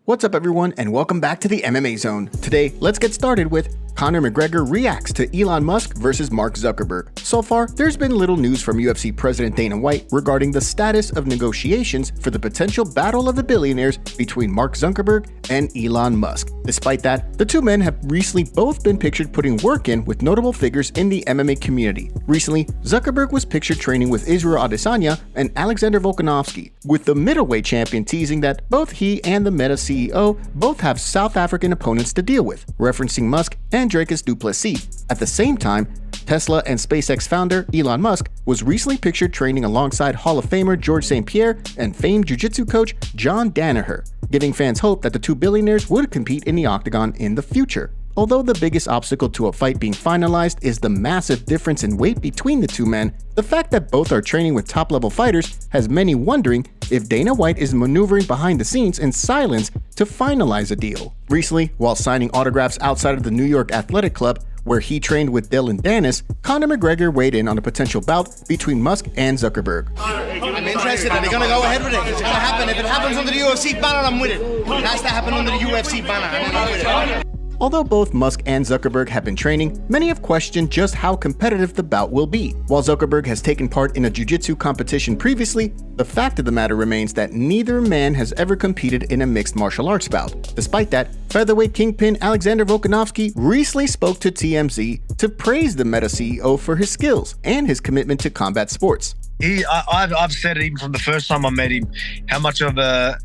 What's up everyone and welcome back to the MMA Zone. Today, let's get started with Conor McGregor reacts to Elon Musk versus Mark Zuckerberg. So far, there's been little news from UFC President Dana White regarding the status of negotiations for the potential battle of the billionaires between Mark Zuckerberg and Elon Musk. Despite that, the two men have recently both been pictured putting work in with notable figures in the MMA community. Recently, Zuckerberg was pictured training with Israel Adesanya and Alexander Volkanovski, with the middleweight champion teasing that both he and the Meta CEO both have South African opponents to deal with, referencing Musk and Dracus du Plessis. At the same time, Tesla and SpaceX founder Elon Musk was recently pictured training alongside Hall of Famer George St. Pierre and famed jiu-jitsu coach John Danaher, giving fans hope that the two billionaires would compete in the octagon in the future. Although the biggest obstacle to a fight being finalized is the massive difference in weight between the two men, the fact that both are training with top-level fighters has many wondering if Dana White is maneuvering behind the scenes in silence to finalize a deal. Recently, while signing autographs outside of the New York Athletic Club, where he trained with Dylan Dennis, Conor McGregor weighed in on a potential bout between Musk and Zuckerberg. I'm interested. Are they going to go ahead with it? It's going to happen. If it happens under the UFC banner, I'm with it. It has to happen under the UFC banner, and I'm with it. Although both Musk and Zuckerberg have been training, many have questioned just how competitive the bout will be. While Zuckerberg has taken part in a jiu-jitsu competition previously, the fact of the matter remains that neither man has ever competed in a mixed martial arts bout. Despite that, featherweight kingpin Alexander Volkanovski recently spoke to TMZ to praise the Meta CEO for his skills and his commitment to combat sports. I've said it even from the first time I met him, how much of a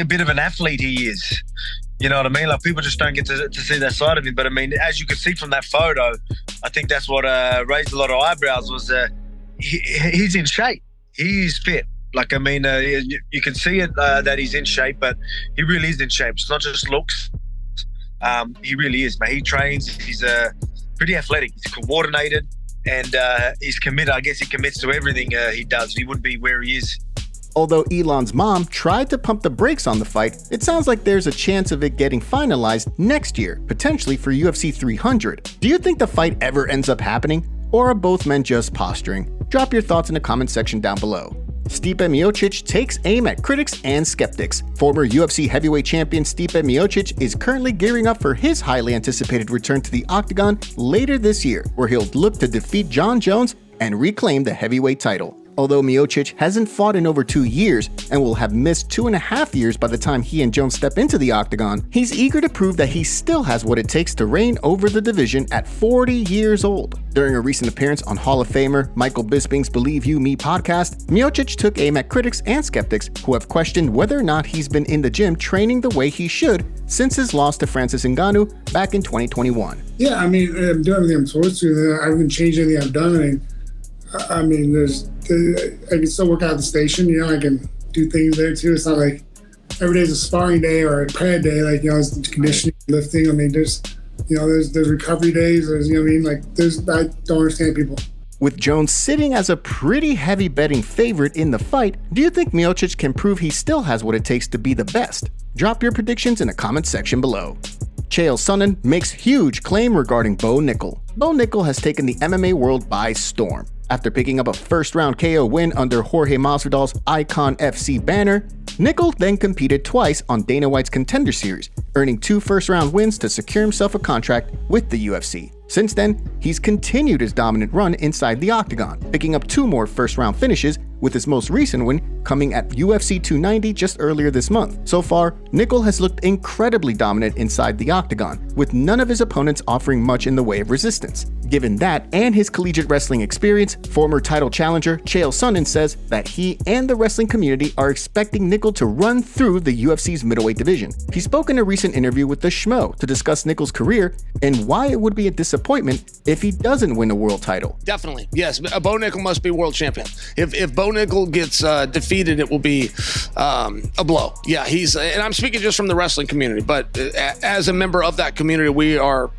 bit of an athlete he is. You know what I mean? Like, people just don't get to see that side of him. But I mean, as you can see from that photo, I think that's what raised a lot of eyebrows was he's in shape. He's fit. Like, I mean, you can see it that he's in shape, but he really is in shape. It's not just looks. He really is, man. He trains. He's pretty athletic. He's coordinated, and he's committed. I guess he commits to everything he does. He wouldn't be where he is. Although Elon's mom tried to pump the brakes on the fight, it sounds like there's a chance of it getting finalized next year, potentially for UFC 300. Do you think the fight ever ends up happening, or are both men just posturing? Drop your thoughts in the comment section down below. Stipe Miocic takes aim at critics and skeptics. Former UFC heavyweight champion Stipe Miocic is currently gearing up for his highly anticipated return to the octagon later this year, where he'll look to defeat Jon Jones and reclaim the heavyweight title. Although Miocic hasn't fought in over 2 years and will have missed 2.5 years by the time he and Jones step into the octagon, he's eager to prove that he still has what it takes to reign over the division at 40 years old. During a recent appearance on Hall of Famer Michael Bisping's Believe You Me podcast, Miocic took aim at critics and skeptics who have questioned whether or not he's been in the gym training the way he should since his loss to Francis Ngannou back in 2021. Yeah, I mean, I'm doing everything I'm supposed to. I haven't changed anything I've done. I mean, I can still work out at the station, you know, I can do things there too. It's not like every day is a sparring day or a pad day, like, you know, it's conditioning, lifting. I mean, there's recovery days, you know what I mean? Like, I don't understand people. With Jones sitting as a pretty heavy betting favorite in the fight, do you think Miocic can prove he still has what it takes to be the best? Drop your predictions in the comment section below. Chael Sonnen makes huge claim regarding Bo Nickal. Bo Nickal has taken the MMA world by storm. After picking up a first-round KO win under Jorge Masvidal's Icon FC banner, Nickal then competed twice on Dana White's Contender Series, earning 2 first-round wins to secure himself a contract with the UFC. Since then, he's continued his dominant run inside the octagon, picking up 2 more first-round finishes, with his most recent win coming at UFC 290 just earlier this month. So far, Nickal has looked incredibly dominant inside the octagon, with none of his opponents offering much in the way of resistance. Given that and his collegiate wrestling experience, former title challenger Chael Sonnen says that he and the wrestling community are expecting Nickal to run through the UFC's middleweight division. He spoke in a recent interview with The Schmo to discuss Nickal's career and why it would be a disappointment if he doesn't win a world title. Definitely, yes. Bo Nickal must be world champion. If Bo Nickal gets defeated, it will be a blow. Yeah, and I'm speaking just from the wrestling community, but as a member of that community, we are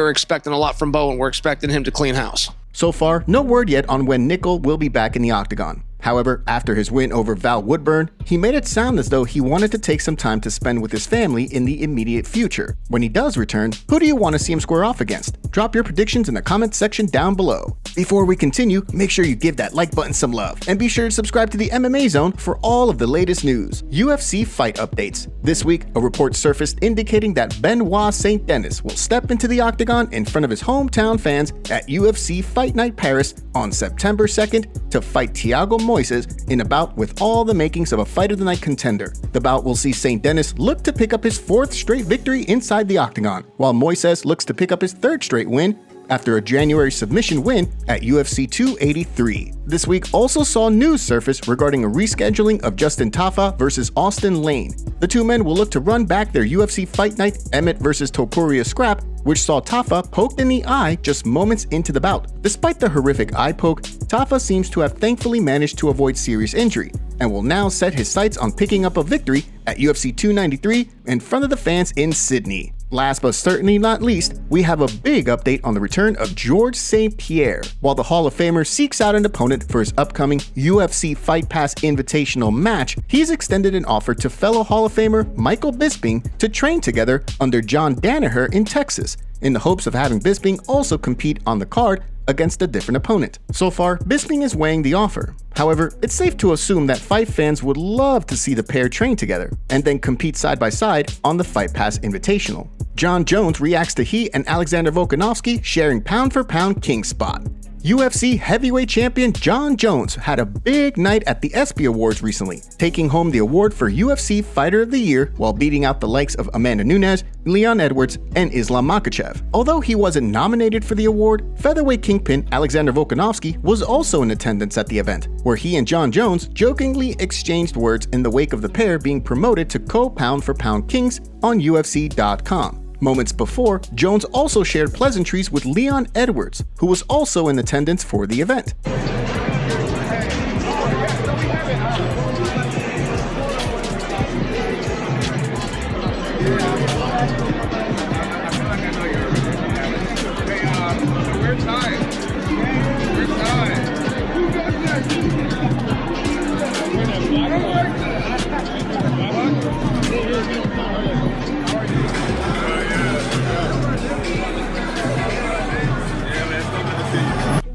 expecting a lot from Bo, and we're expecting him to clean house. So far, no word yet on when Nickal will be back in the octagon. However, after his win over Val Woodburn, he made it sound as though he wanted to take some time to spend with his family in the immediate future. When he does return, who do you want to see him square off against? Drop your predictions in the comments section down below. Before we continue, make sure you give that like button some love, and be sure to subscribe to the MMA Zone for all of the latest news. UFC Fight Updates. This week, a report surfaced indicating that Benoit St. Denis will step into the octagon in front of his hometown fans at UFC Fight Night Paris on September 2nd to fight Thiago Moises in a bout with all the makings of a Fight of the Night contender. The bout will see St. Denis look to pick up his 4th straight victory inside the octagon, while Moises looks to pick up his 3rd straight win after a January submission win at UFC 283. This week also saw news surface regarding a rescheduling of Justin Tafa versus Austin Lane. The two men will look to run back their UFC Fight Night Emmett versus Topuria scrap, which saw Tafa poked in the eye just moments into the bout. Despite the horrific eye poke, Tafa seems to have thankfully managed to avoid serious injury, and will now set his sights on picking up a victory at UFC 293 in front of the fans in Sydney. Last but certainly not least, we have a big update on the return of Georges St-Pierre. While the Hall of Famer seeks out an opponent for his upcoming UFC Fight Pass Invitational match, he's extended an offer to fellow Hall of Famer Michael Bisping to train together under John Danaher in Texas, in the hopes of having Bisping also compete on the card against a different opponent. So far, Bisping is weighing the offer. However, it's safe to assume that fight fans would love to see the pair train together and then compete side by side on the Fight Pass Invitational. Jon Jones reacts to he and Alexander Volkanovski sharing pound-for-pound king spot. UFC heavyweight champion Jon Jones had a big night at the ESPY Awards recently, taking home the award for UFC Fighter of the Year while beating out the likes of Amanda Nunes, Leon Edwards, and Islam Makhachev. Although he wasn't nominated for the award, featherweight kingpin Alexander Volkanovski was also in attendance at the event, where he and Jon Jones jokingly exchanged words in the wake of the pair being promoted to co-pound-for-pound kings on UFC.com. Moments before, Jones also shared pleasantries with Leon Edwards, who was also in attendance for the event.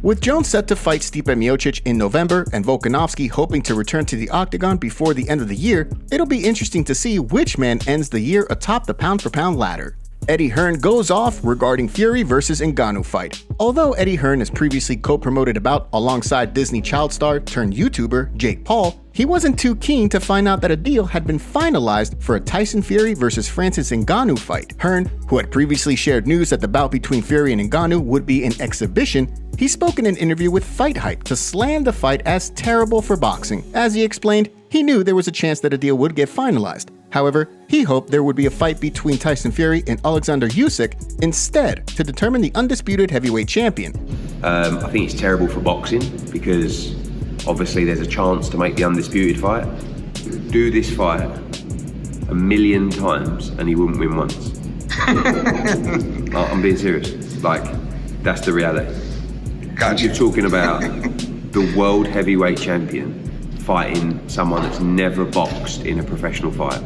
With Jones set to fight Stipe Miocic in November and Volkanovski hoping to return to the octagon before the end of the year, it'll be interesting to see which man ends the year atop the pound-for-pound ladder. Eddie Hearn goes off regarding Fury versus Ngannou fight. Although Eddie Hearn has previously co-promoted a bout alongside Disney child star turned YouTuber Jake Paul, he wasn't too keen to find out that a deal had been finalized for a Tyson Fury versus Francis Ngannou fight. Hearn, who had previously shared news that the bout between Fury and Ngannou would be an exhibition, he spoke in an interview with Fight Hype to slam the fight as terrible for boxing. As he explained, he knew there was a chance that a deal would get finalized. However, he hoped there would be a fight between Tyson Fury and Alexander Usyk instead to determine the undisputed heavyweight champion. I think it's terrible for boxing because obviously there's a chance to make the undisputed fight. Do this fight 1,000,000 times and he wouldn't win once. I'm being serious. Like, that's the reality. Gotcha. You're talking about the world heavyweight champion fighting someone that's never boxed in a professional fight.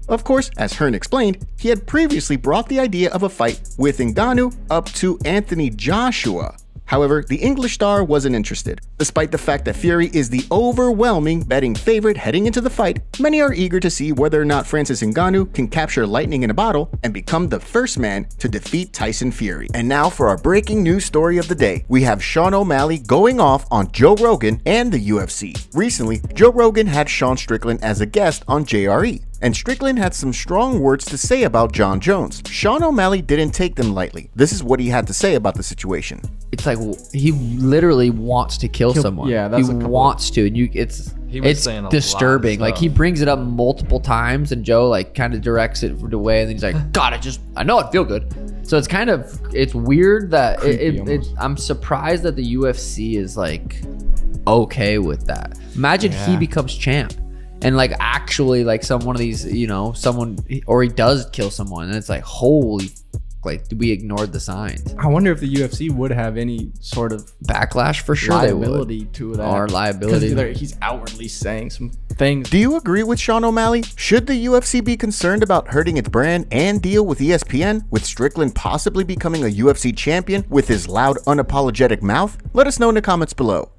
Of course, as Hearn explained, he had previously brought the idea of a fight with Ngannou up to Anthony Joshua. However, the English star wasn't interested. Despite the fact that Fury is the overwhelming betting favorite heading into the fight, many are eager to see whether or not Francis Ngannou can capture lightning in a bottle and become the first man to defeat Tyson Fury. And now for our breaking news story of the day. We have Sean O'Malley going off on Joe Rogan and the UFC. Recently, Joe Rogan had Sean Strickland as a guest on JRE, and Strickland had some strong words to say about Jon Jones. Sean O'Malley didn't take them lightly. This is what he had to say about the situation. It's like he literally wants to kill someone. Yeah, that's he a couple- wants to, and it's saying a disturbing. lot of Like, he brings it up multiple times, and Joe like kind of directs it away, and then he's like, "God, I know it feel good." So it's weird that I'm surprised that the UFC is like okay with that. Imagine he becomes champ. And like actually like one of these, someone, or he does kill someone, and it's like, holy Like we ignored the signs. I wonder if the UFC would have any sort of Backlash for sure. liability to that. Or liability. Because he's outwardly saying some things. Do you agree with Sean O'Malley? Should the UFC be concerned about hurting its brand and deal with ESPN, with Strickland possibly becoming a UFC champion with his loud, unapologetic mouth? Let us know in the comments below.